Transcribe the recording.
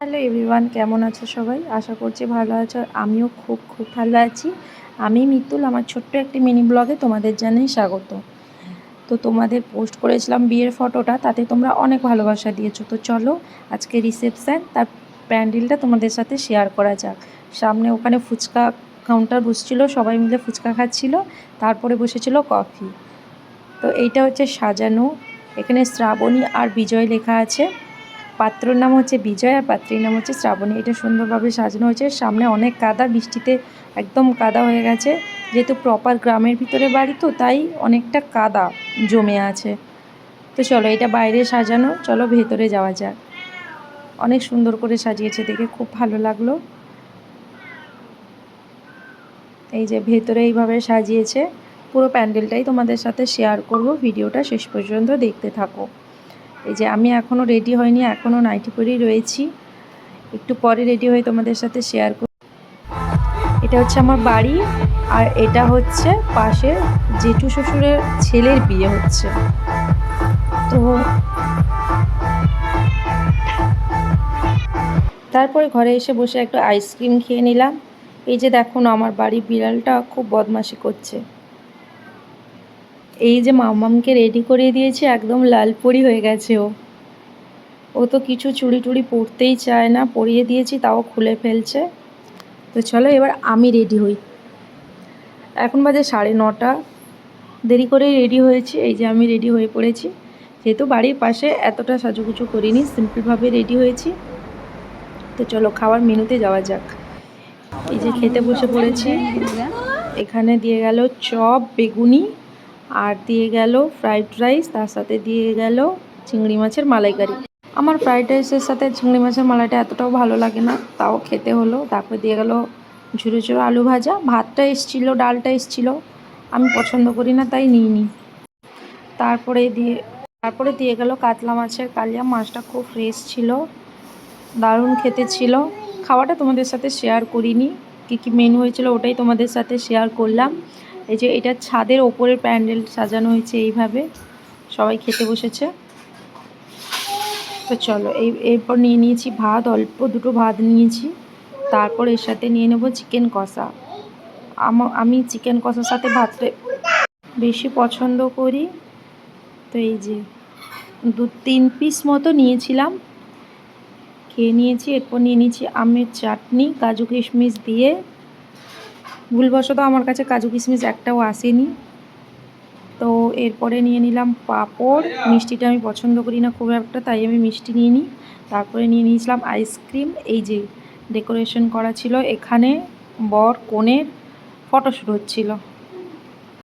Hello everyone, কেমন আছো সবাই? আশা করছি ভালো আছো। আমিও খুব ভালো আছি। আমি মিতুল, আমার ছোট্ট একটি মিনি ব্লগে তোমাদের জানাই স্বাগত। তো তোমাদের পোস্ট করেছিলাম বিয়ের ফটোটা, তাতে তোমরা অনেক ভালোবাসা দিয়েছো। তো চলো আজকে রিসেপশান, তার প্যান্ডেলটা তোমাদের সাথে শেয়ার করা যাক। সামনে ওখানে ফুচকা কাউন্টার বসছিল, সবাই মিলে ফুচকা খাচ্ছিল, তারপরে বসেছিল কফি। তো এইটা হচ্ছে সাজানো, এখানে শ্রাবণী আর বিজয় লেখা আছে। পাত্রর নাম হচ্ছে বিজয় আর পাত্রীর নাম হচ্ছে শ্রাবণী। এটা সুন্দরভাবে সাজানো হয়েছে। সামনে অনেক কাদা, বৃষ্টিতে একদম কাদা হয়ে গেছে। যেহেতু প্রপার গ্রামের ভিতরে বাড়ি, তো তাই অনেকটা কাদা জমে আছে। তো চলো, এটা বাইরে সাজানো, চলো ভেতরে যাওয়া যাক। অনেক সুন্দর করে সাজিয়েছে, দেখে খুব ভালো লাগলো। এই যে ভেতরে এইভাবে সাজিয়েছে, পুরো প্যান্ডেলটাই তোমাদের সাথে শেয়ার করব। ভিডিওটা শেষ পর্যন্ত দেখতে থাকো। এই যে আমি এখনও রেডি হয়নি, এখনও নাইটি পরেই রয়েছি। একটু পরে রেডি হয়ে তোমাদের সাথে শেয়ার করব। এটা হচ্ছে আমার বাড়ি, আর এটা হচ্ছে পাশে জেঠু শ্বশুরের ছেলের বিয়ে হচ্ছে। তো তারপরে ঘরে এসে বসে একটু আইসক্রিম খেয়ে নিলাম। এই যে দেখো না, আমার বাড়ির বিড়ালটা খুব বদমাশি করছে। এই যে মামামকে রেডি করিয়ে দিয়েছি, একদম লালপরি হয়ে গেছে ও তো কিছু চুড়ি টুড়ি পরতেই চায় না, পরিয়ে দিয়েছি তাও খুলে ফেলছে। তো চলো এবার আমি রেডি হই। এখন বাজে 9:30, দেরি করেই রেডি হয়েছি। এই যে আমি রেডি হয়ে পড়েছি, যেহেতু বাড়ির পাশে এতটা সাজুগুজু করিনি, সিম্পলভাবে রেডি হয়েছি। তো চলো খাওয়ার মেনুতে যাওয়া যাক। এই যে খেতে বসে পড়েছি। এখানে দিয়ে গেল চপ, বেগুনি, আর দিয়ে গেল ফ্রাইড রাইস, তার সাথে দিয়ে গেল চিংড়ি মাছের মালাইকারি। আমার ফ্রাইড রাইসের সাথে চিংড়ি মাছের মালাইটা এতটাও ভালো লাগে না, তাও খেতে হলো। তারপরে দিয়ে গেল ঝুরো ঝুরো আলু ভাজা, ভাতটা এসেছিলো, ডালটা এসেছিলো, আমি পছন্দ করি না তাই নিইনি। তারপরে দিয়ে গেল কাতলা মাছের কালিয়া। মাছটা খুব ফ্রেশ ছিল, দারুণ খেতে ছিল। খাওয়াটা তোমাদের সাথে শেয়ার করিনি, কী মেনু হয়েছিল ওটাই তোমাদের সাথে শেয়ার করলাম। এই যে এটা ছাদের ওপরের প্যান্ডেল সাজানো হয়েছে, এইভাবে সবাই খেতে বসেছে। তো চলো এরপর নিয়ে নিয়েছি ভাত, অল্প দুটো ভাত নিয়েছি। তারপর এর সাথে নিয়ে নেব চিকেন কষা। আমি চিকেন কষার সাথে ভাতটা বেশি পছন্দ করি। তো এই যে 2-3 পিস মতো নিয়েছিলাম, খেয়ে নিয়েছি। এরপর নিয়ে নিয়েছি আমের চাটনি, কাজু কিশমিশ দিয়ে। ভুলবশত আমার কাছে কাজু কিশমিশ একটাও আসেনি। তো এরপরে নিয়ে নিলাম পাঁপড়। মিষ্টিটা আমি পছন্দ করি না খুব একটা, তাই আমি মিষ্টি নিয়ে নিই। তারপরে নিয়ে নিয়েছিলাম আইসক্রিম। এই যে ডেকোরেশন করা ছিল, এখানে বর কনের ফটোশ্যুট হচ্ছিল।